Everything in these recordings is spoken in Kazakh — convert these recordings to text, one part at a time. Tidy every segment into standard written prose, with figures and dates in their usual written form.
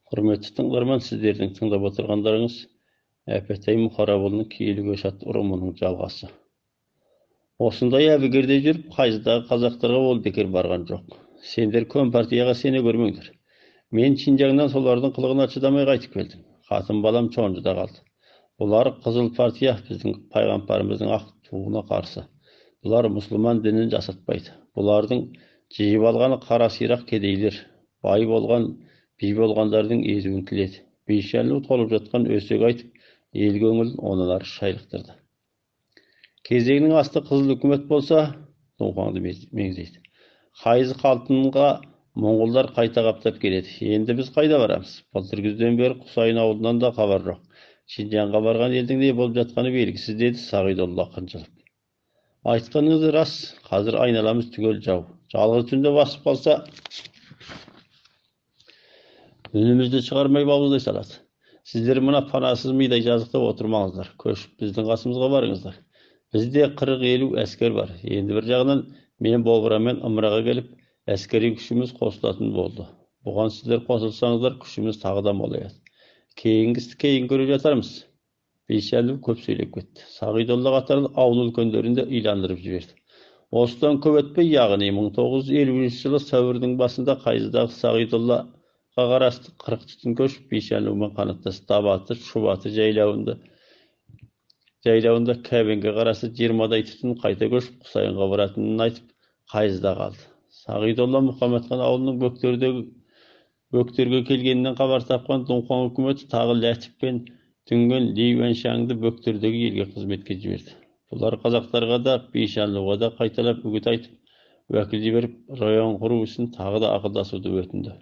Құрметті тыңдарман, сіздердің тыңдап отырғандарыңыз Әпетай Мұхарабұлының киелі көшат ұрымының жалғасы. Осындай әбігерде жүріп, қайыздағы қазақтарға ол бекер барған жоқ. Сендер Компартияға сене көрмеңдер. Мен Шинжаңнан солардың қылығына шыдамай қайтып келдім. Қатын балам Чонжыда қалды. Бұлар Қызыл партия, біздің пайғамбарымыздың ақ туына қарсы. Бұлар мұсылман дінін жасатпайды. Бұлардың жиып алғаны қара сирақ кедейлер, бай болғандардың езуін тіледі. Бейшәлі толып жатқан өсек айтып, ел көңілін онан ары шайлықтырды. Кезегінің асты қызыл үкімет болса, Дұңқаңды меңзейді. Қайыз қалтынға Моңғолдар қайта қаптап келеді. Енді біз қайда барамыз? Былтыр күзден бері Құсайын ауылынан да хабар жоқ. Шинжаңға барған елдің не болып жатқаны белгісіз, деді Сағидолла қынжылып. Айтқаныңыз рас, қазір айналамыз түгел жау. Жалғыз түнде басып қалса, үнімізді шығармай бауыздай салады. Сіздер мына панасыз мидай жазықта отырмаңыздар, көшіп біздің қасымызға барыңыздар. Бізде 40-50 әскер бар. Енді бір жағынан мен Болбырамен Ымыраға келіп, әскери күшіміз қосылатын болды. Бұған сіздер қосылсаңыздар, күшіміз тағы да молаяды. Кейінгісті кейін көре жатармыз. Бейшәлі көп сөйлеп кетті. Сағидолла қатарын ауыл үлкендерінде иландырып жіберді. Осыдан көп өтпей, яғни 1950 жылы сәуірдің басында Қайыздағы Сағидоллаға қарасты 40 түтін көшіп, Бейшәлімен қанаттас Табаты, Шубаты жайлауында Кәбенге қарасы 20-дай түтін қайта көшіп, Құсайынға баратынын айтып, Қайызда қалды. Сағидолла Мұхамедхан ауылының бөктерге келгенінен хабар тапқан Дұңқан үкіметі тағы Ләтіп пен Дүнген Ли Уәншаңды бөктердегі елге қызметке жіберді. Бұлар қазақтарға да, Бейшәліға да қайталап үгіт айтып, уәкіл жіберіп, район құру үшін тағы да ақылдасуды өтінді.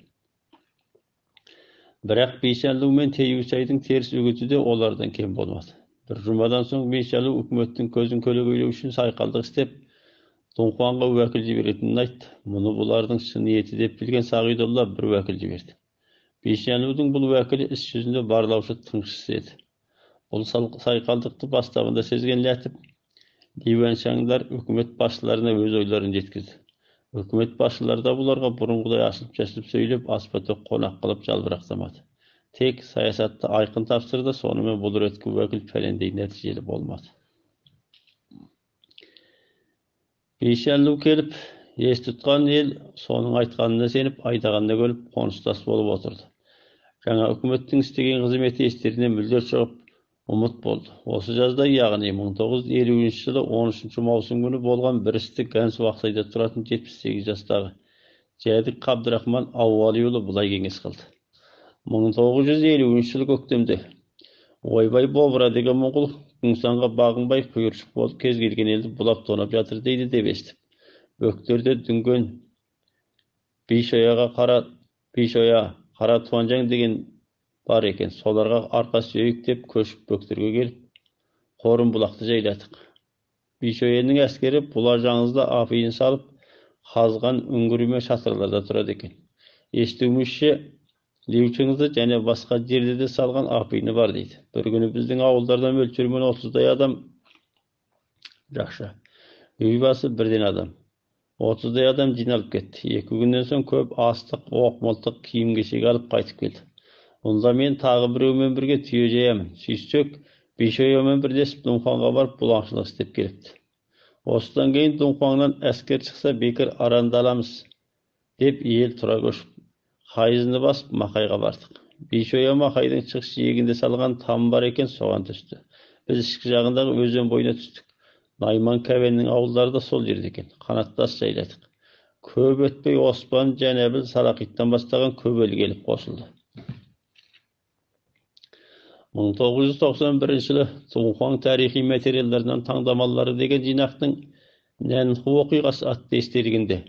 Бірақ Бейшәлі мен Тейусайдың теріс үгіті де олардан кем болмады. Бір жұмадан соң Бейшәлі үкіметтің көзін көлегейлеу үшін сайқалдық істеп, Дұңқанға уәкіл жіберетінін айтты. Мұны бұлардың шын ниеті деп білген Сағидолла бір уәкіл жіберді. Бейшәлідің бұл уәкілі іс жүзінде барлаушы тыңшысы еді. Бұл сайқалдықты бастабында сезген Ләтіп, Ли Уәншаңдар үкімет басшыларына өз ойларын жеткізді. Үкімет басшылары да бұларға бұрынғыдай ашылып-шашылып сөйлеп, аспатөк қонақ қылып жалбырақтамады. Тек саясатты айқын тапсырды, сонымен бұл реткі уәкіл пәлендей нәтижелі болмады. Бейшәлі келіп, ес тұтқан ел соның айтқанына сеніп, айдағанына көліп, қоныстас болып отырды. Жаңа үкіметтің істеген қызметі естеріне мүлде шығып, ұмыт болды. Осы жазда, яғни 1950 жылы 13 маусым күні болған бір істі Гәнсу Ақсайда тұратын 78 жастағы Жәдік Қабдырахман Ауғалиұлы бұлай кеңес қылды. 1950 жылы көктемде ойбай Болбыра деген моңғол Күңсанға бағынбай құйыршық болып кез келген елді бұлап тонап жатыр дейді деп естіп. Бөктерде Дүнген Бейшоя Қара Туанжаң деген бар екен. Соларға арқа сүйейік деп көшіп Бөктерге келіп, Қорым бұлақты жайладық. Бейшояның әскері бұла жаңызда апиын салып, қазған үңгіріме шатырларда тұрады екен. Естуімізше, Леучіңізді және басқа жерде де салған апиыны бар дейді. Бір күні біздің ауылдардан мөлшермен 30-дай адам, жақша, үй басы бірден адам. 30-дай адам жиналып кетті. 2 күннен соң көп астық, оқ-мылтық, киім-кешек алып қайтып келді. Онда мен тағы біреумен бірге түйе жаямын. Сөйтсек, Бейшоямен бірдесіп Дұңқанға барып бұлаңшылық істеп келіпті. Осыдан кейін Дұңқаннан әскер шықса бекер арандаламыз деп ел тұра көшіп, Қайызыны басып Мақайға бардық. Бейшоя Мақайдың шығыс жиегінде салған там бар екен, соған түсті. Біз ішкі жағындағы өзен бойына түстік. Найман Кәбеннің ауылдары да сол жерде екен. Қанаттас жайладық. Көп өтпей Оспан, Жәнәбіл, Салақиттан бастаған көп ел келіп қосылды. 1991 жылы Дұңқан тарихи материалдарынан таңдамалары деген жинақтың Нәнху оқиғасы атты естелігінде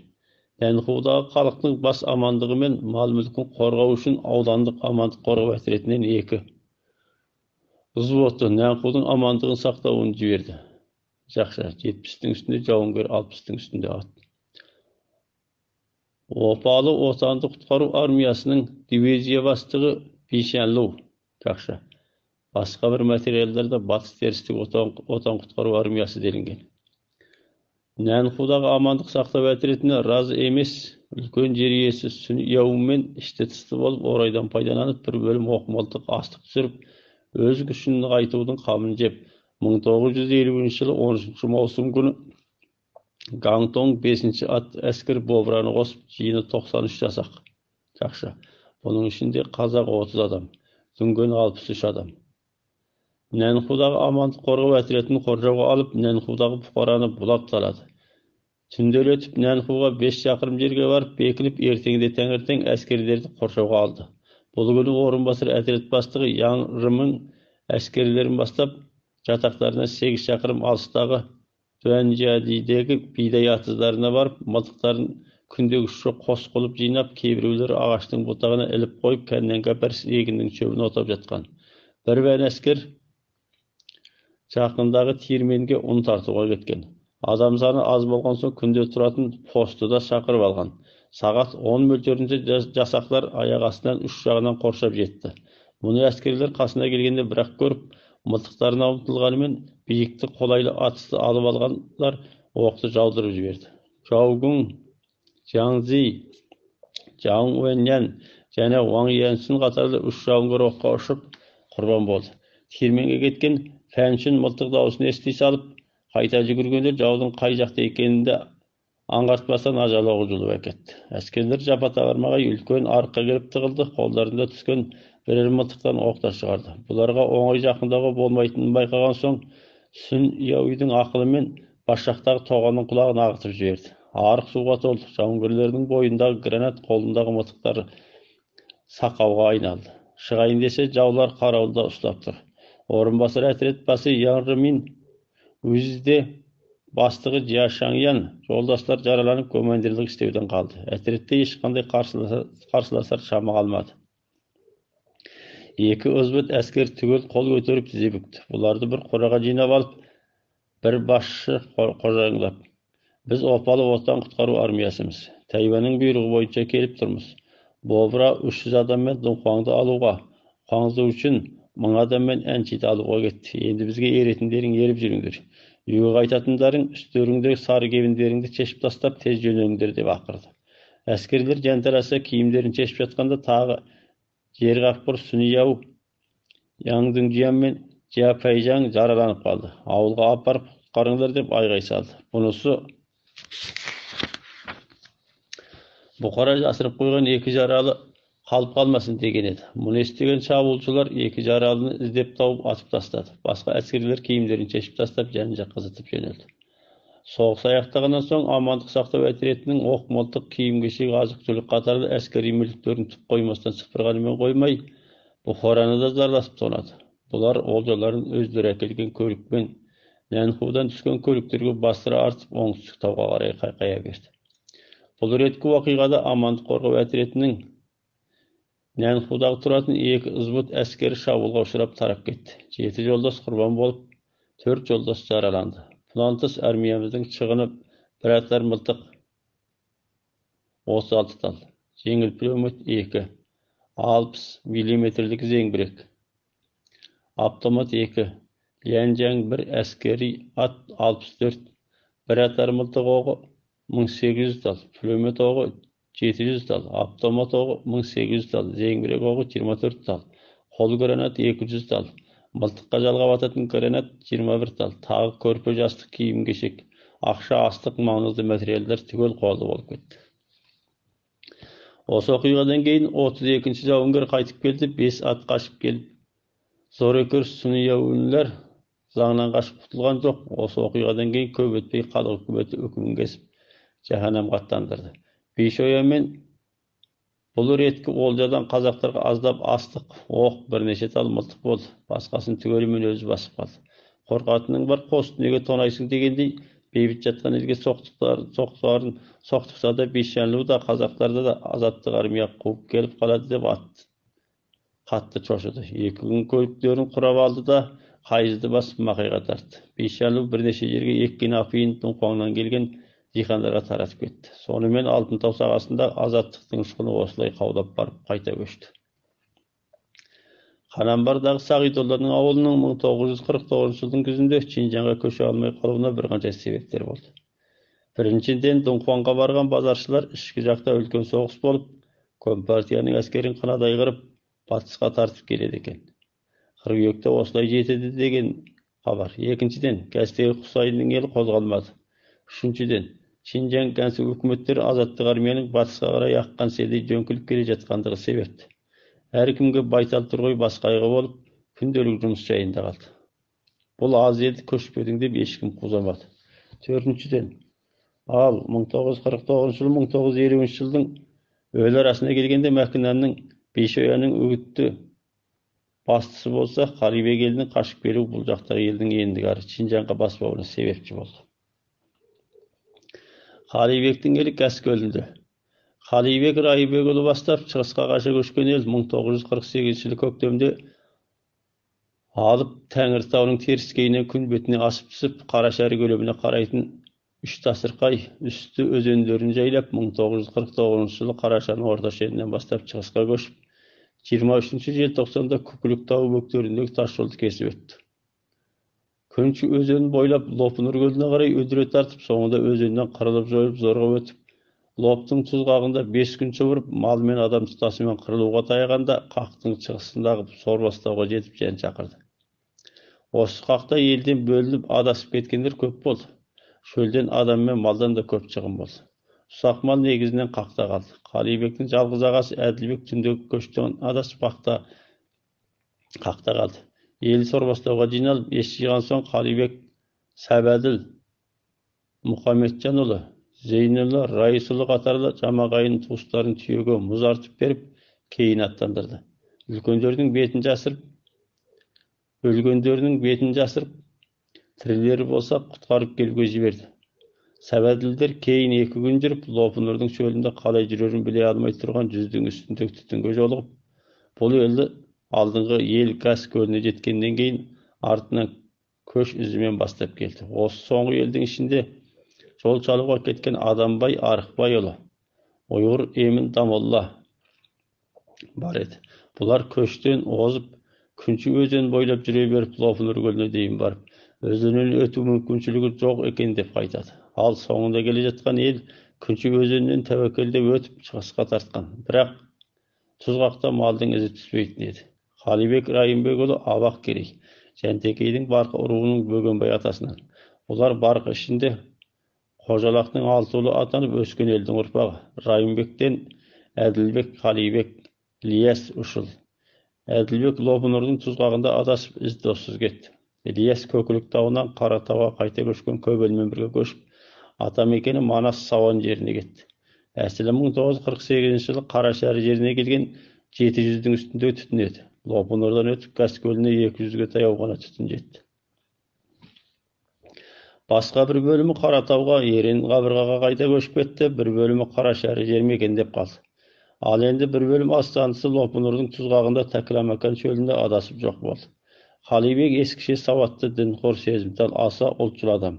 Нәнхудағы халықтың бас амандығы мен мал-мүлкін қорғау үшін аудандық амандық қорғау отрядінен 2 взводы Нәнхудың амандығын сақтауын жіберді. Жақша, 70-тің үстінде жауынгер, 60-тың үстінде ат. Опалы отанды құтқару армиясының дивизия бастығы Бейшәлі. Жақша. Басқа бір материалдарда батыс терістік отан құтқару армиясы делінген. Нәнхудағы амандық сақтау әтіретіне разы емес, үлкен жер иесі Сүн Яумен ішті тысты болып, орайдан пайдаланып, бір бөлім оқымалдық астық түсіріп, өз күшін нығайтудың қамын жеп, 1950 жылы 13 маусым күні Гаңтоң 5-ші ат әскер Бобраны қосып, жиыны 93 жасақ. Жақшы. Бұның ішінде қазақ 30 адам, дүнген 63 адам. Нәнхудағы амандық қорғау әтіретін қоржауға алып, Нәнхудағы бұқараны бұлап салады. Түнделетіп Нәнхуға 5 шақырым жерге барып, бекіліп, ертеңде таңертең әскерлерді қоршауға алды. Бұл күні орынбасар әтірет бастығы Яң Рымың әскерлерін бастап, жатақтарына 8 шақырым алыстағы Дуанжадидегі бидай атыздарына барып, мылтықтарын күндегі шоқ қос қылып жинап, кейбіреулері ағаштың бұтағына іліп қойып, кәннен кәпірсіз егіннің шөбін отап жатқан. Бір бән әскер жақындағы тиірменге ұн тартуға кеткен. Адам саны аз болған соң күнде тұратын посты да шақырып алған. Сағат 10 мөлшерінде жасақлар аяқ астынан үш жағынан қоршап жетті. Мұны әскерлер қасына келгенде бірақ көріп, мылтықтарына ұмтылғанымен биікті қолайлы атысты алып алғандар оқты жаудырып жіберді. Жаугун, Жаңзи, Жаң Уэньян және Уаң Янсын қатарлы үш жауынгер оққа ұшып құрбан болды. Тиірменге кеткен Фәншін мылтық дауысын ести салып, қайта жүгіргендер жаудың қай жақта екенінде аңғартпастан ажал оғы жұлып әкетті. Әскерлер жапата бармағай үлкен арыққа келіп тығылды, қолдарында түскен бірер мылтықтан оқтар шығарды. Бұларға оңай жақындауға болмайтынын байқаған соң, Сүн Яуйдың ақылымен бас жақтағы тоғанның құлағын ағытып жіберді. Арық суға толды. Жауынгерлердің бойындағы гранат, қолындағы мылтықтары сақауға айналды. Шығайын десе, жаулар қарауылда ұстап тұр. Орынбасар әтірет басы Яң Рымин өзі бастығы Жия Шаңян жолдастар жараланып командирлік істеуден қалды. Әтіретте ешқандай қарсыласар шамы қалмады. Екі ұзбыт әскер түгел қол көтеріп тізе бүкті. Бұларды бір қораға жинап алып, бір басшы қожаңдап: біз опалы оттан құтқару армиясымыз. Тайваньның бұйрығы бойынша келіп тұрмыз. Бобра 300 адаммен Дунхуаңды алуға, Хуаңзы үшін 1000 адаммен Әншиді алуға кетті. Енді бізге еретіндерің еріп жүріңдер. Үйге қайтатындарың үстеріңдегі сары кебіндеріңді шешіп тастап тез жөнеліңдер деп ақырды. Әскерлер жанталаса киімдерін шешіп жатқанда тағы жер қақпыр Сүн Яу, Яң Дүңжиян мен Жия Пәйжаң жараланып қалды. Ауылға апарып құтқарыңдар деп айғай салды. Бұнысы бұқара жасырып қойған екі жаралы қалып қалмасын деген еді. Мұны естіген шабуылшылар екі жаралыны іздеп тауып атып тастады. Басқа әскерлер киімдерін шешіп тастап жан жаққа зытып жөнелді. Соғыс аяқтағаннан соң амандық сақтау әтіретінің оқ, мылтық, киім-кешек, азық-түлік қатарлы әскери мүліктерін түп қоймастан сыпырғанымен қоймай, Бұхараны да зарласып тонады. Бұлар олжаларын өздері әкелген көлікпен Нәнхудан түскен көліктерге бастыра артып оңтүстік тауға қарай қайқая берді. Бұл реткі уақиғада амандық қорғау әтіретінің Нәнхудағы тұратын екі ұзбыт әскері шабуылға ұшырап тарап кетті. 7 жолдас құрбан болып, 4 жолдас жараланды. Бұдан тыс армиямыздың шығыны бір атар мылтық 36 тал, жеңіл пулемет 2, 60 мм зеңбірек, автомат 2, Лянжаң 1 әскери ат 64, бір атар мылтық оғы 1800 тал, пулемет оғы 700 тал, автомат оғы 1800 тал, зеңбірек оғы 24 тал, қол гранат 200 тал, мылтыққа жалғап ататын гранат 21 тал, тағы көрпе жастық киім-кешек, ақша, астық, маңызды материалдар түгел қолды болып кетті. Осы оқиғадан кейін 32-ші жауынгер қайтып келді, 5 ат қашып келіп, зорекер Сүн Яуйлар заңнан қашып құтылған жоқ. Осы оқиғадан кейін көп өтпей халық үкіметі үкімін кесіп, жаһанамға аттандырды. Бейшоямен бұл реткі олжадан қазақтарға аздап астық, оқ, бірнеше тал мылтық болды. Басқасын түгелімен өзі басып қалды. Қорқатының бар, қос дүниеге тонайсың дегендей, бейбіт жатқан елге соқтықса да Бейшанлу да қазақтарда да азаттық армия қуып келіп қалады деп қатты шошыды. 2 күн көліктерін құрап алды да қайызды басып Мақайға тартты. Бейшанлу бірнеше жерге еккен апиын Дунхуаңнан келген дихандарға таратып кетті. Сонымен Алтынтау сағасында азаттықтың ұшқыны осылай қаудап барып қайта көшті. Қанамбардағы Сағидолланың ауылының 1949 жылдың күзінде Шинжаңға көше алмай қалуына бір қанша себептер болды. Birinчиден, Дунхуанга барган базарчылар ички жакта үлкөн согуш болуп, Компартиянын әскерин кынадай кырып, батышка тартып келет экен. Кыргүйөктө осулай жетеди деген кабар. Экинчиден, Кастеги Кусайдын эли козголмады. Үчүнчүдөн, Шинжаң Gansu өкмөттөрү азаттык армиянын батышка карай аккан селдей жөңкүлүп келе жаткандыгы себепти. Эр кимге байтал тургуй баш кайгы болуп, күндөлүк жумуш жайында калды. Бул аз элди көчпөдүң деп эч ким кузамады. Төртүнчүдөн, ал 1949-жылы 1950-жылдың өл арасына келгенде Мәкинанның Бейшоянын үгүттү баштысы болса, Қалибек елінің қашып келуі бұл жақтағы елдің ендігі ары Шинжаңға баспауына себепчи болды. Қалибектің елі Қаскөлүндө. Қалибек Райымбекұлы бастап шығысқа қаша көшкен ел 1948-жылы көктемде алып Тәңіртаудың теріскейінен күн бетіне асып түсіп, Қарашәрі көлөмүнө қарайтын үш тасырқай үсті өзендерін жайлап 1949-жылы Қарашаның орта шенінен бастап шығысқа көшіп, 23 желтоқсанда Күкілік тауы бөктеріндегі тас жолды кесіп өтті. Күнші өзенін бойлап Лопнұр көліне қарай өдіре тартып, соңында өзеннен қырылып жойып зорға өтіп, Лоптың тұзғағында 5 күн шұбырып, мал мен адам тұтасымен қырылуға таяғанда, қақтың шығысындағы Сорбастауға жетіп жан шақырды. Осы қақта елден бөлініп адасып кеткендер көп болды. Шөлден адам мен малдан да көп шығын болды. Ұсақ мал негізінен қақта қалды. Қалибектің жалғыз ағасы Әділбек түндегі көштен адасып қақта қалды. Ел Сорбастауға жиналып, ес жиған соң Қалибек Сәбәділ, Мұхамеджанұлы, Зейнұлы, Райысұлы қатарлы жамағайын туыстарын түйеге мұз артып беріп, кейін аттандырды. Өлгендердің бетін жасырып, тірілері болса құтқарып келуге жіберді. Сәбәділдер кейін 2 күн жүріп, Лопнұрдың шөлінде қалай жүрерін біле алмай тұрған жүздің үстіндегі түтінге жолығып, бұл елді алдыңғы ел Қаскөліне жеткеннен кейін артынан көш ізімен бастап келді. Осы соңғы елдің ішінде жол çalуға кеткен Адамбай Арықбайұлы, Ойғыр Емін Дамолла бар еді. Бұлар көштен озып, Күнші өзен бойлап жүре беріп, Лопнұр көліне дейін барып, өзеннен өту мүмкіншілігі жоқ екен деп қайтады. Ал соңында келе жатқан ел Күнші өзеннен тәуекелдеп өтіп шығысқа тартқан. Бірақ Тұзғақта малдың ізі түспейтін еді. Қалибек Райымбекұлы Абақ Керей, Жәнтекейдің Барқы руының Бөгенбай атасынан. Олар Барқы ішінде Қожалақтың 6 ұлы атанып өскен елдің ұрпағы. Райымбектен Әділбек, Қалибек, Ілияс ұшыл. Әділбек Лопнұрдың Тұзғағында адасып із доссыз кетті. Ілияс Көкілік тауынан Қаратауға қайта көшкен Көбелмен бірге көшіп, атамекені Манас Сауан жеріне кетті. Әсілі 1948 жылы Қарашәрі жеріне келген 700-дің үстінде түтін еді. Лопнұрдан өтіп Қаскөліне 200-ге таяу ғана түтін жетті. Басқа бір бөлімі Қаратауға, Ерен Қабырғаға қайта көшіп кетті, бір бөлімі Қарашәрі жер мекендеп қалды. Ал енді бір бөлім астанасы Лопнұрдың Тұзғағында Тәкіламакан шөлінде адасып жоқ болды. Қалибек ескіше сауатты, дінқор, сезімтал, аса ұлтшыл адам.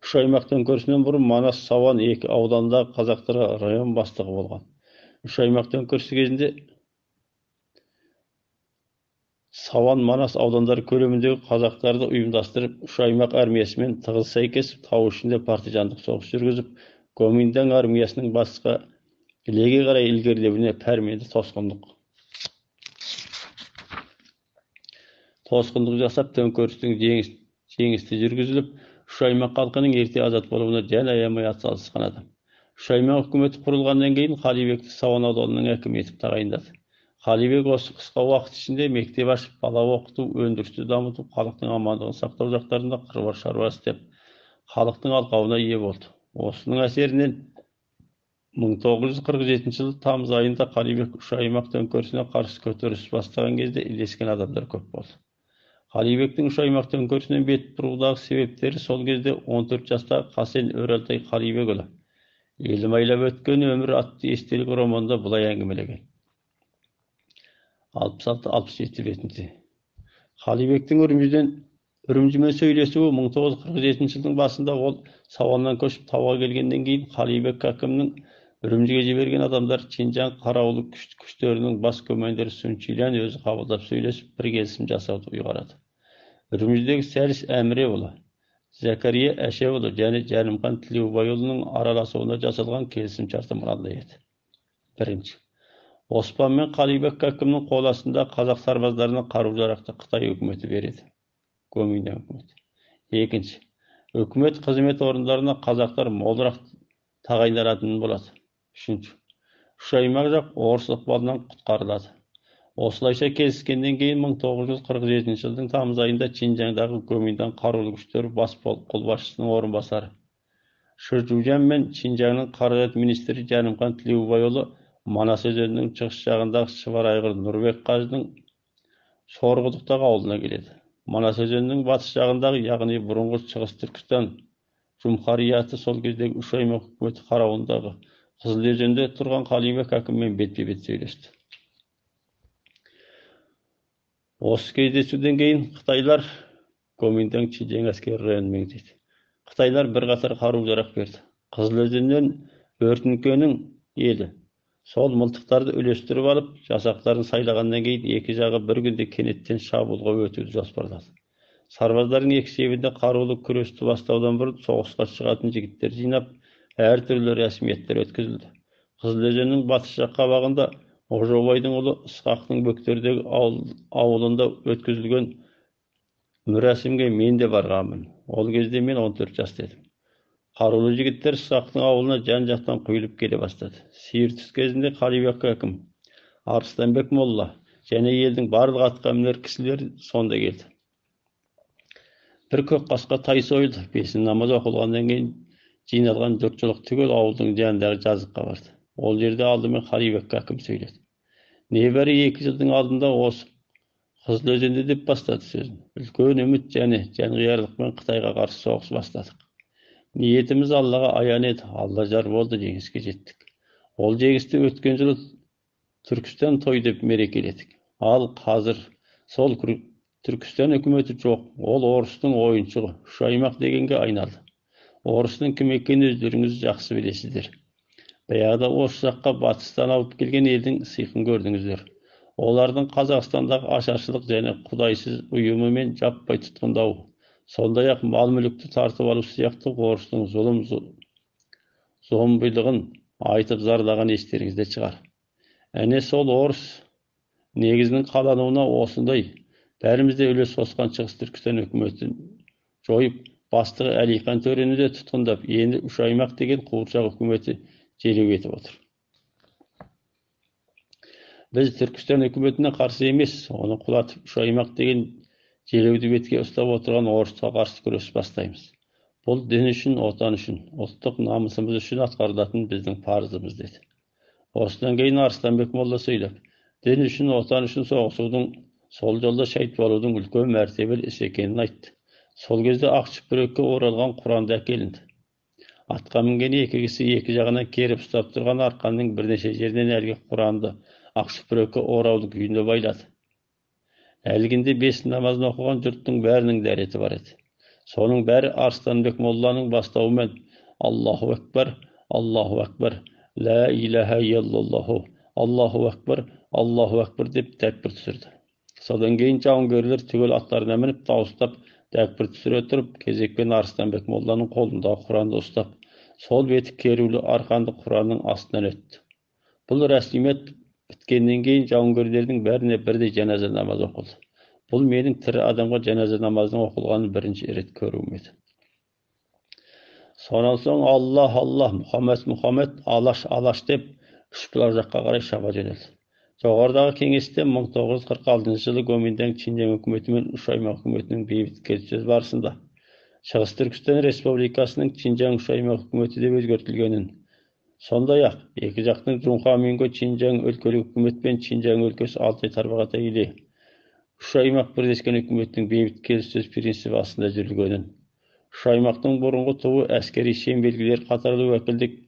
3 аймақтан көрсінен бұрын Манас Сауан 2 аудандағы қазақтарға район бастығы болған. 3 аймақтан көрсі кезінде Сауан Манас аудандары көлеміндегі қазақтарды ұйымдастырып, 3 аймақ армиясымен тығыз сәйкес тау ішінде партизандық соғыс жүргізіп, Гоминдан армиясының басқа Ілеге қарай ілгерілеуіне пәрменді тосқындық жасап, төңкерістің жеңісті жүргізіліп, 3 аймақ халқының ерте азат болуына жан аямай атсалысқан адам. 3 аймақ үкіметі құрылғаннан кейін Қалибекті Сауан ауданының әкімі етіп тағайындады. Қалибек осы қысқа уақыт ішінде мектеп ашып, бала оқыту, өндірісті дамыту, халықтың амандығын сақтау жақтарында қыруар шаруа істеп, халықтың алқауына ие болды. Осының әсерінен 1947 жылы тамыз айында Қалибек 3 аймақ төңкерісіне қарсы көтеріліс бастаған кезде ілескен адамдар көп болды. Қалибектің 3 аймақ төңкерісінен бет бұрудағы себептері сол кезде 14 жастағы Қасен Өралтай Қалибекұлы елі майлап өткен өмір атты естелік романында бұлай әңгімелеген. 66-67 бетінде. Қалибектің Үрімжімен сөйлесуі 1947 жылдың басында ол Сауаннан көшіп тауға келгеннен кейін Қалибек хакімнің Үрімжіге жіберген адамдар Чинжаң қарауылы күштерінің бас көмендері Сүнчилян өзі қабылдап сөйлесіп бір келісім жасауды ұйғарады. Үрімжідегі Сәріс Әміреұлы, Zekeriya Әшеуұлы және Жәнімхан Тілеубайұлының араласуында жасалған келісімшарты мынандай еді. Бірінші, Оспан мен Қалибек Кәкімнің қол астында қазақ сарбаздарына қару-жарақты Қытай үкіметі береді. Гоминдан үкіметі. Екінші, үкімет қызмет орындарына қазақтар молырақ тағайындалатын болады. Үшінші, үш аймақ жақ орыс ықпалынан құтқарылады. Осылайша келіскенден кейін 1947 жылдың тамыз айында Чинжаңдағы Гоминдан қарулы күштері бас қолбасшысының орынбасары Шүржужан мен Чинжаңның қаражат министрі Жәнімхан Тілеубайұлы Манас өзенінің шығыс жағындағы Шывар айғыр Нұрбек қажының Сорғұдықтағы ауылына келеді. Манас өзенінің батыс жағындағы, яғни бұрынғы шығыс Түркістан жұмхарияты сол кездегі үш аймақ үкіметі қарауындағы Қызыл өзенде тұрған Қалибек Кәкіммен бетпе-бет сөйлесті. Осы кездесуден кейін Қытайлар Гоминдан Чинжаң әскери районын меңзейді. Қытайлар бірқатар қару-жарақ берді. Қызыл өзеннен Өртінкенің елі сол мылтықтарды үлестіріп алып, жасақтарын сайлағаннан кейін екі жағы бір күнде кенеттен шабуылға өтуді жоспарлады. Сарбаздардың екі шебінде қарулы күресті бастаудан бұрын соғысқа шығатын жігіттер жинап, әртүрлі рәсмияттер өткізілді. Қызыл өзеннің батыс жақ қабағында Ожаубайдың ұлы Ысқақтың Бөктердегі ауылында өткізілген рәсімге мен де барғанмын. Ол кезде мен 14 жаста едім. Қарулы жігіттер Ысқақтың ауылына жан-жақтан құйылып келе бастады. Сиыр түс кезінде Қалибек Кәкім, Арыстанбек молла және елдің барлық атқамінер кісілер сонда келді. Бір көк қасқа тай сойылды. Бесін намаз оқылғаннан кейін жиналған жұртшылық түгел ауылдың жанындағы жазыққа барды. Ол жерде алдымен Қалибек Кәкім сөйледі. Небәрі 2 жылдың алдында осы Қызыл өзенде деп бастады сөзін. Үлкен үміт және жанқиярлықпен Қытайға қарсы соғыс бастадық. Ниетіміз Аллаға аян еді. Алла жар болды, жеңіске жеттік. Ол жеңісті өткен жылы Түркістан той деп мерекеледік. Ал қазір сол Түркістан үкіметі жоқ. Ол орыстың ойыншығы, үш аймақ дегенге айналды. Орыстың кім екенін өздеріңіз жақсы білесіздер. Баяғыда осы жаққа батыстан алып келген елдің сыйқын көрдіңіздер. Олардың Қазақстандағы ашаршылық және құдайсыз ұйымы мен жаппай тұтқындау, сондай-ақ мал-мүлікті тартып алу сияқты орыстың зомбылығын айтып зарлаған естеріңізде шығар. Әне сол орыс негізінің қалануына осындай бәрімізде үлес қосқан Шығыс Түркістан үкіметін жойып, бастығы Әлихан Төрені де тұтқындап, енді үш аймақ деген қуыршақ үкіметі желеу етіп отыр. Біз Түркістан үкіметіне қарсы емес, оны құлатып, үш аймақ деген желеуді бетке ұстап отырған орысқа қарсы күрес бастаймыз. Бұл дін үшін, отан үшін, ұлттық намысымыз үшін атқарылатын біздің парызымыз деді. Осыдан кейін Арыстанбек молла сөйлеп, дін үшін, отан үшін соғысудың, сол жолда шәйт болудың үлкен мәртебелі іс екенін айтты. Сол кезде ақ шүпірекке оралған Құранды әкелінді. Атқа мінген екі кісі екі жағынан керіп ұстап тұрған арқанның бірнеше жерден әлгі Құранды ақ шүпірекке ораулы күйінде байлады. Әлгінде бес намазын оқыған жұрттың бәрінің дәреті бар еді. Соның бәрі Арыстанбек молланың бастауымен Аллаху Акбар, Аллаху Акбар, Ла илаха илlallohu, Аллаху Акбар деп тәкбір түсірді. Содан кейін жауынгерлер түгел аттарына мініп дауыстап тәкбір түсіре тұрып, кезекпен Арыстанбек молланың қолындағы Құранды ұстап, сол беті керулі арқанды Құранның астынан өтті. Бұл рәсімет біткеннен кейін жауынгерлердің бәріне бірдей жаназа намаз оқылды. Бұл менің тірі адамға жаназа намазының оқылғанын бірінші рет көруім еді. Сонан соң Аллах, Мұхаммед, Алаш деп үш жаққа қарай шаба жөнелді. Жоғарыдағы кеңесте 1946 жылы Гоминдан Чинжаң үкіметі мен үш аймақ үкіметінің бейбіт келіссөз барысында Шығыс Түркістан Республикасының Чинжаң үш аймақ үкіметі деп өзгертілгенін, сондай-ақ екі жақтың Джунхаминго Чинжаң өлкелік үкімет пен Чинжаң өлкесі Алтай Тарбағатай ile үш аймақ бірлескен үкіметтің бейбіт келіссөз принципі астында жүргенін, үш аймақтың бұрынғы туы әскери шен белгілер қатарлы уәкілдік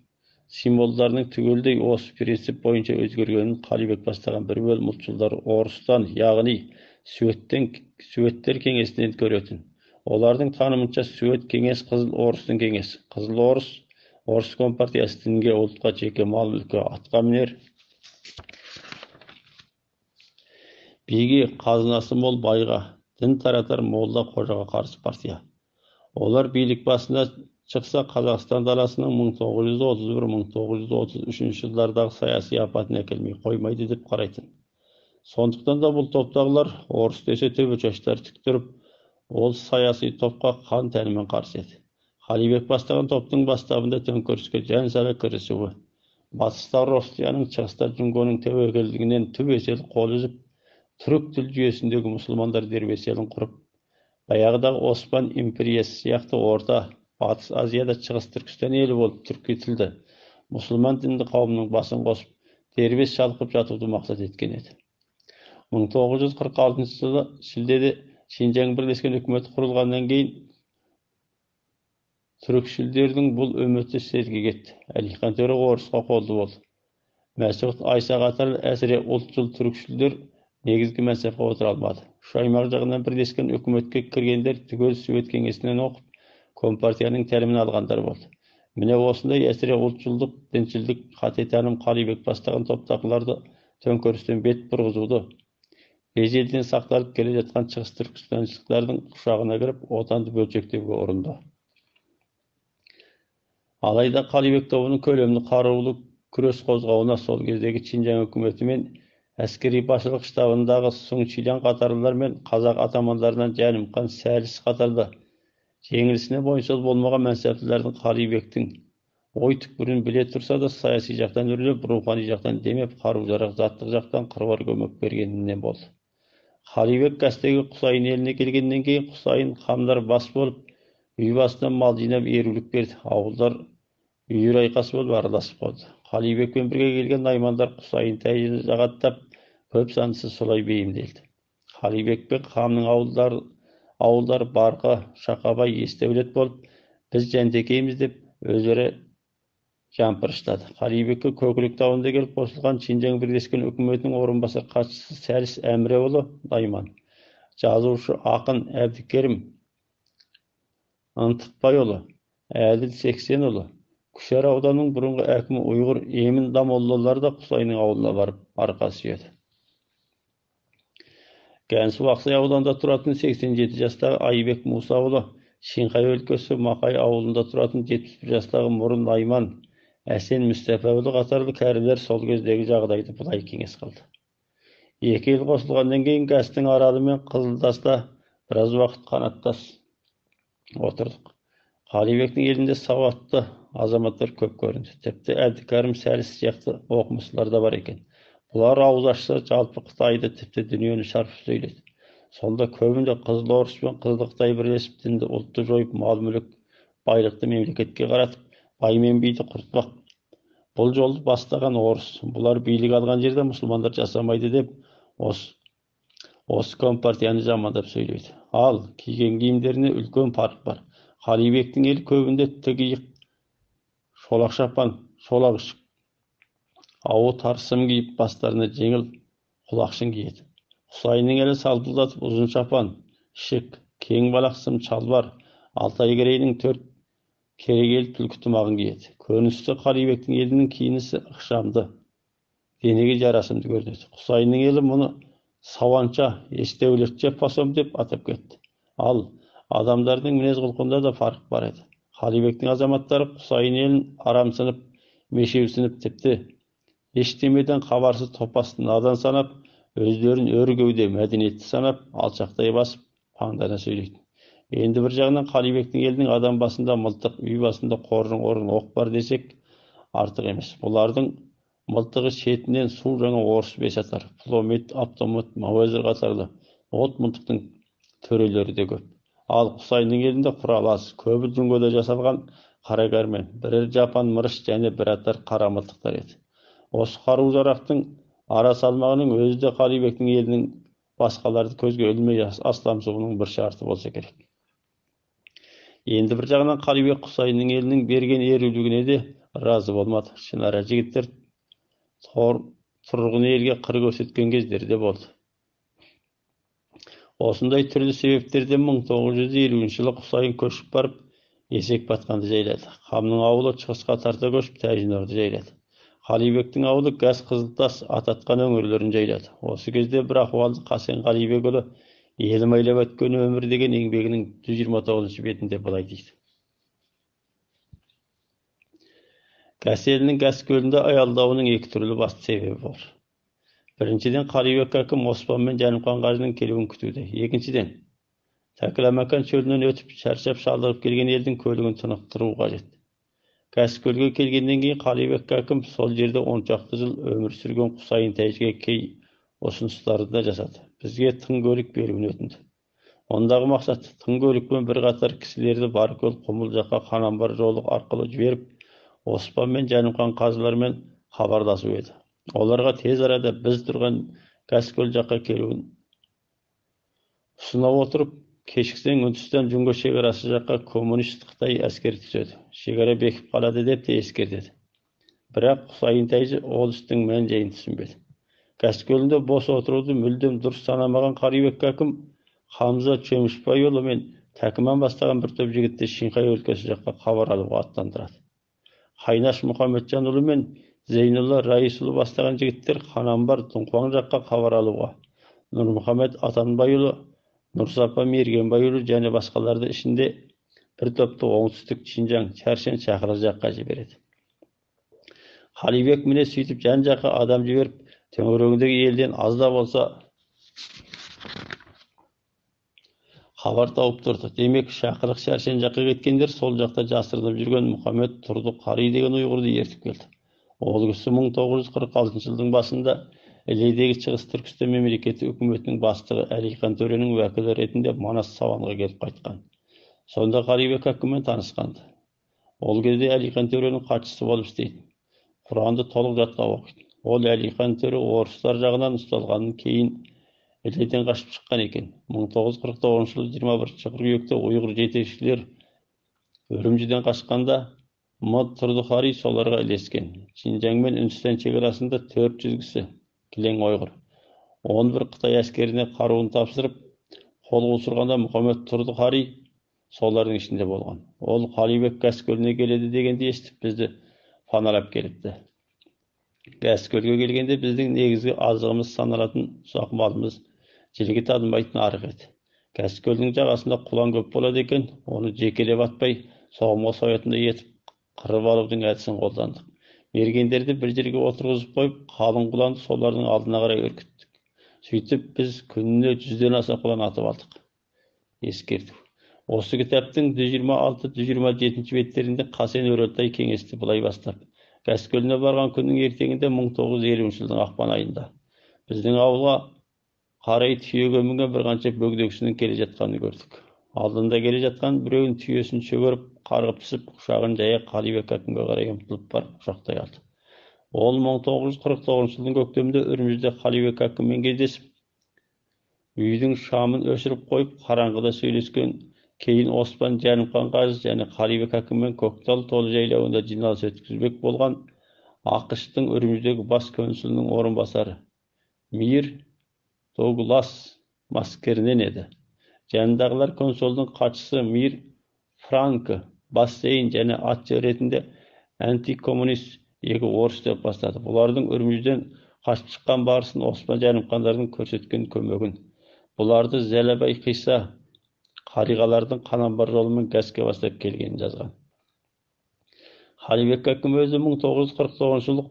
символдарының түгелдей осы принцип бойынша өзгергенін Қалибек бастаған бір бөлім ұлтшылдар Орыстан, яғни Сөветтер кеңесінен көретін. Олардың танымынша Сөвет кеңес Қызыл Орыстың кеңесі. Қызыл Орыс компартиясы дінге, ұлтқа, жеке мал-мүлкі, атқа мінер, биге, қазынасы мол байға, дін таратар молда қожаға қарсы партия. Олар билік басына шықса, Қазақстан даласының 1931-1933 жылдардағы саяси апатын әкелмей қоймайды деп қарайтын. Сондықтан да бұл топтағылар орыс десе төбешаштар тіктіріп, ол саяси топқа қан тәнімен қарсы еді. Қалибек бастаған топтың бастабында төңкеріске жан сала кірісуі, батыста Россияның, шығыста Жүнгеннің тәуекелдігінен түбесел қол үзіп, түрік тіл жүйесіндегі мұсылмандар дербеселін құрып, баяғыдағы Осман империясы сияқты орта Батыс Азияда Шығыс Түркістан елі болып түркі тілді мұсылман дінді қауымның басын қосып, дербес шалқып жатуды мақсат еткен еді. 1946 жылы шілдеде Шинжаң бірлескен үкіметі құрылғаннан кейін түрікшілдердің бұл үміті селге кетті. Әлихан Төре орысқа қолды болды. Мәсуд Айса қатарлы әсіре ұлтшыл түрікшілдер негізгі мәсафаға отыра алмады. Үш аймақ жағынан бірлескен үкіметке кіргендер түгел Совет кеңесінен оқып, Компартияның тәлімін алғандар болды. Міне осындай әсіре ұлтшылдық, діншілдік, қате таным Қалибек бастаған топтағыларды төңкерістен бет бұрғызуды, ежелден сақталып келе жатқан шығыс түркістаншылықтардың құшағына кіріп, отанды бөлшектеуге ұрынды. Алайда Қалибек тобының көлемді қарулы күрес қозғауына сол кездегі Шинжаң үкіметі мен әскери басшылық штабындағы Сұң Чилян қатарлылар мен қазақ атамандарынан Жәнімхан Сәліс қатарлы жеңілісіне бойыншыл болмаған мәнсаптылардың Қалибектің ой түкпірін біле тұрса да, саяси жақтан үрлеп, рухани жақтан демеп, қару-жарақ, заттық жақтан қыруар көмек бергенінен болды. Қалибек Кастегі Құсайын еліне келгеннен кейін Құсайын қамдар бас болып, үй басынан мал жинап ерулік берді. Ауылдар үйір айқас болып араласып қалды. Қалибекпен бірге келген наймандар Құсайын тәжіні жағаттап, көп санысы солай бейімделді. Қалибек пен қамның ауылдар Барқа, Шақабай, Естеулет болып, біз Жәнтекейміз деп өздері жампырыштады. Қалибекке Көкірек тауында келіп қосылған Шинжаң бірлескен үкіметінің орынбасар хатшысы Сәліс Әміреұлы Найман, жазушы ақын Әбдікерім Ынтықбайұлы, Әділ Сексенұлы, Күшер ауданының бұрынғы әкімі Ұйғыр Емін Дамоллалар да Құсайынның ауылына барып арқа сүйеді. Кәнсу Ақсай ауданында тұратын 87 жастағы Айбек Мұсаұлы, Шыңқай өлкесі Мақай ауылында тұратын 71 жастағы Мұрын Найман, Әсен Мүстәпәұлы қатарлы кәрілер сол кездегі жағдайды былай кеңес қылды. Екі ел қосылғаннан кейін Гәстің аралы мен Қызылтаста біраз уақыт қанаттас отырдық. Қалибектің елінде сауатты азаматтар көп көрінді. Тіпті Әбдікәрім Сәліс сияқты оқымыстылар да бар екен. Бұлар ауыз ашса, жалпы Қытайды, тіпті дүниені шарпып сөйледі. Сонда көбінде Қызыл Орыс пен Қызыл Қытай бірлесіп дінді, ұлтты жойып, мал-мүлік, байлықты мемлекетке қаратып, бай мен биді құртпақ. Бұл жолды бастаған орыс. Бұлар билік алған жерде мұсылмандар жасамайды деп, осы Компартияны жамандап сөйлейді. Ал киген киімдеріне үлкен фарқ бар. Қалибектің елі көбінде тік иық, шолақ шапан, шолақ ішік, ауы тарсым киіп, бастарына жеңіл құлақшын киеді. Құсайынның елі салпылдатып ұзын шапан, ішік, кең балақсым шалбар, Алтай керейдің 4 керегел түлкі тымағын киеді. Көріністі Қалибектің елінің киінісі ықшамды, денеге жарасымды көрінеді. Құсайынның елі мұны сауанша, естеулетче пасом деп атап кетті. Ал адамдардың мінез құлқында да фарқ бар еді. Қалибектің азаматтары Құсайын елін арамсынып, мешеусініп, тіпті ештемеден хабарсыз топас надан санап, өздерін өргеуде мәдениетті санап, алшақтай басып, паңдана сөйлейді. Енді бір жағынан Қалибектің елінің адам басында мылтық, үй басында қоржын оқ бар десек артық емес. Бұлардың мылтығы шетінен су жаңа орыс бесатар, пулемет, автомат, мауазір қатарлы от мылтықтың төрелері де көп. Ал Құсайынның елінде құралас, көбі дүнгөде жасалған қара кәрмен, бірі жапан мырыш және бір атар қара мылтықтар еді. Осы қару-жарақтың ара салмағының өзі де Қалибектің елінің басқаларды көзге ілмей астамсуының бір шарты болса керек. Енді бір жағынан Қалибек Құсайынның елінің берген ерулігіне де разы болмады. Шынара жігіттер тұрғын елге қыр көрсеткен кездері де болды. Осындай түрлі себептерден 1950 жылы Құсайын көшіп барып, Есек Батқанды жайлады. Қамның ауылы шығысқа тарта көшіп, Тәжінорды жайлады. Қалибектің ауылы Газ Қызылтас ататқан өңірлерін жайлады. Осы кезде бір ахуалды Қасен Қалибекұлы Елім айлап өткен өмір деген еңбегінің 129 бетінде былай дейді. Гәс елінің Гәс көлінде аялдауының екі түрлі басты себебі бар. Біріншіден, Қарибек әкім Оспан мен Жәнімқан қажының келуін күтуде. Екіншіден, Тәкіламакан шөлінен өтіп, шаршап шалдығып келген елдің көлігін тынықтыру қажет. Гәс көлге келгеннен кейін Қарибек әкім сол жерде 10 шақты жыл өмір сүрген Құсайын Тәжіге кей ұсыныстарды да жасады. Бізге тың көлік беруін өтінді. Ондағы мақсат тың көлікпен бір қатар кісілерді Баркөл Құмыл жаққа Қанамбар жолы арқылы жіберіп, Оспан мен Жәнімқан қазылармен хабарласу еді. Оларға тез арада біз тұрған Гәскөл жаққа келуін ұсына отырып, кешіксең Үндістан Жүнго шекарасы жаққа коммунист Қытай әскері түседі. Шекара бекіп қалады деп те ескертеді. Бірақ Құсайын Тәжі ол істің мән-жайын түсінбеді. Гәскөлінде бос отыруды мүлдем дұрыс санамаған Қарибек әкім Хамза Чөмішбайұлы мен Тәкіман бастаған бір топ жігітті Шинхай өлкесі жаққа хабар алуға аттандырады. Хайнаш Мұхамеджанұлы мен Зейнолла Раисұлы бастаған жігіттер Қанамбар Дұңқуаң жаққа хабар алуға, Нұрмұхамед Атанбайұлы, Нұрсапа Мергенбайұлы және басқаларды ішінде бір топты оңтүстік Шинжаң, Чаршен шаһары жаққа жібереді. Қалибек міне сөйтіп жан-жаққа адам жіберіп, төңірегіндегі елден аз да болса хабар тауып тұрды. Демек, Шақырық Шаршен жаққа кеткендер сол жақта жасырынып жүрген Мұхаммед Тұрды Қари деген ұйғырды ертіп келді. Ол кісі 1946 жылдың басында Іледегі Шығыс Түркістан мемлекеті үкіметінің бастығы Әлихан Төренің уәкілі ретінде Манас Сауанға келіп қайтқан. Сонда Қарибек әкіммен танысқанды. Ол кезде Әлихан Төренің хатшысы болып істейтін. Құранды толық жаттап оқиды. Ол Әлихан Төре орыстар жағынан ұсталғаннан кейін Іледен қашып шыққан екен. 1949 жылы 21 қыркүйекте ұйғыр жетекшілер Үрімжіден қашқанда Тұрды Қари соларға ілескен. Шинжаң мен Үндістан шекарасында 400 кісі кілең ұйғыр. 11 Қытай әскеріне қаруын тапсырып, қол қусырғанда Мұхаммед Тұрды Қари солардың ішінде болған. Ол Қалибек Гәскөліне келеді дегенде естіп, бізді паналап келіпті. Гәскөлге келгенде біздің негізгі азығымыз саналатын ұсақ малымыз жерге табылмайтын арық еді. Гәскөлдің жағасында құлан көп болады екен, оны жекелеп атпай, соғымға соятындай етіп қырып алудың әдісін қолдандық. Мергендерді бір жерге отырғызып қойып, қалың құланды солардың алдына қарай үркіттік. Сөйтіп біз күніне 100-ден аса құлан атып алдық. Ескерту. Осы кітаптың 126-127 беттерінде Қасен Өрелтай кеңесті былай бастап, Гәскөліне барған күннің ертеңінде 1950 жылдың ақпан айында біздің ауылға қарай түйеге мінген бір қанша бөгдексінің келе жатқанын көрдік. Алдында келе жатқан біреуін түйесін шөгеріп, қарғып түсіп, құшағын жая Қалибек әкімге қарай ұмтылып барып құшақтай алды. Ол 1949 жылдың көктемінде Үрімжіде Қалибек әкіммен кездесіп, үйдің шамын өшіріп қойып, қараңғыда сөйлескен. Кейін Оспан Жәнімқан қажы және Қалибек әкіммен Көктал толы жайлауында жиналыс өткізбек болған ақш-тың Үрімжідегі бас консулының орынбасары Мир Доуглас Маскернен еді. Жанындағылар консулдың хатшысы Мир Франкі Бассейн және атшы ретінде антикоммунист екі орыс деп бастады. Бұлардың Үрімжіден қашып шыққан барысын Оспан Жәнімқандардың көрсеткен көмегін. Бұларды Зәләбай Қиса Қариғалардың Қанамбар жолымен Гәске бастап келгенін жазған. Қалибек әкім өзі 1949 жылы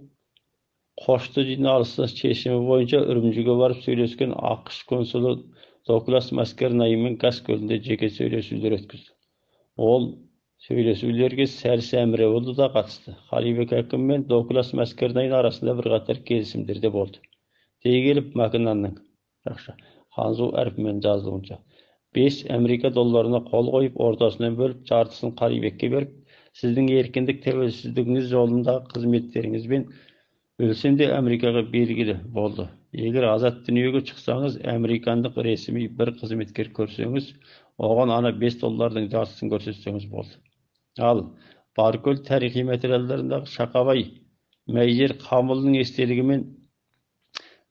қошты жиналысы шешімі бойынша Үрімжіге барып сөйлескен ақш консулы Доуглас Маскернаймен Гәскөлінде жеке сөйлесулер өткізді. Ол сөйлесулерге Сәрсі Әміреұлы да қатысты. Қалибек әкім мен Доуглас Маскернайдың арасында бірқатар келісімдер де болды. Дей келіп Макинанның ханзу әрпімен жазылуынша 5 Америка долларына қол қойып, ортасынан бөліп, жартысын Қалибекке беріп, сіздің еркіндік тәуелсіздігіңіз жолындағы қызметтеріңізбен өлсем де Америкаға белгілі болды. Егер азат дүниеге шықсаңыз, американдық ресми бір қызметкер көрсеңіз, оған ана 5 доллардың жартысын көрсетсеңіз болды. Ал Баркөл тарихи материалдарындағы Шақабай Мәйжер Қамұлының естелігімен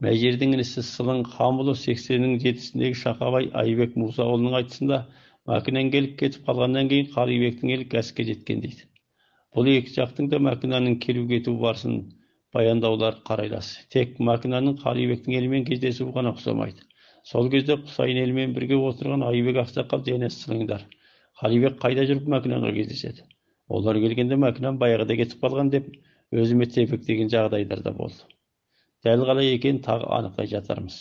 Мәйжердің інісі Сылың Қамұлы 80-ның 7-сіндегі Шақабай Айбек Мұсаұлының айтысында Мәкінен келіп кетіп қалғаннан кейін Қалибектің елі Гәске жеткен дейді. Бұл екі жақтың да Мәкіненнің келу кету барысын баяндаулар қарайлас. Тек Мәкіненнің Қалибектің елімен кездесуі ғана ұқсамайды. Сол кезде Құсайын елмен бірге отырған Айбек ақсақал денесі сылыңдар. Қалибек қайда жүріп Мәкінанға кездеседі. Олар келгенде Мәкінан баяғыда кетіп қалған деп өзіме тепектеген жағдайлар да болды. Дәл қалай екенін тағы анықтай жатармыз.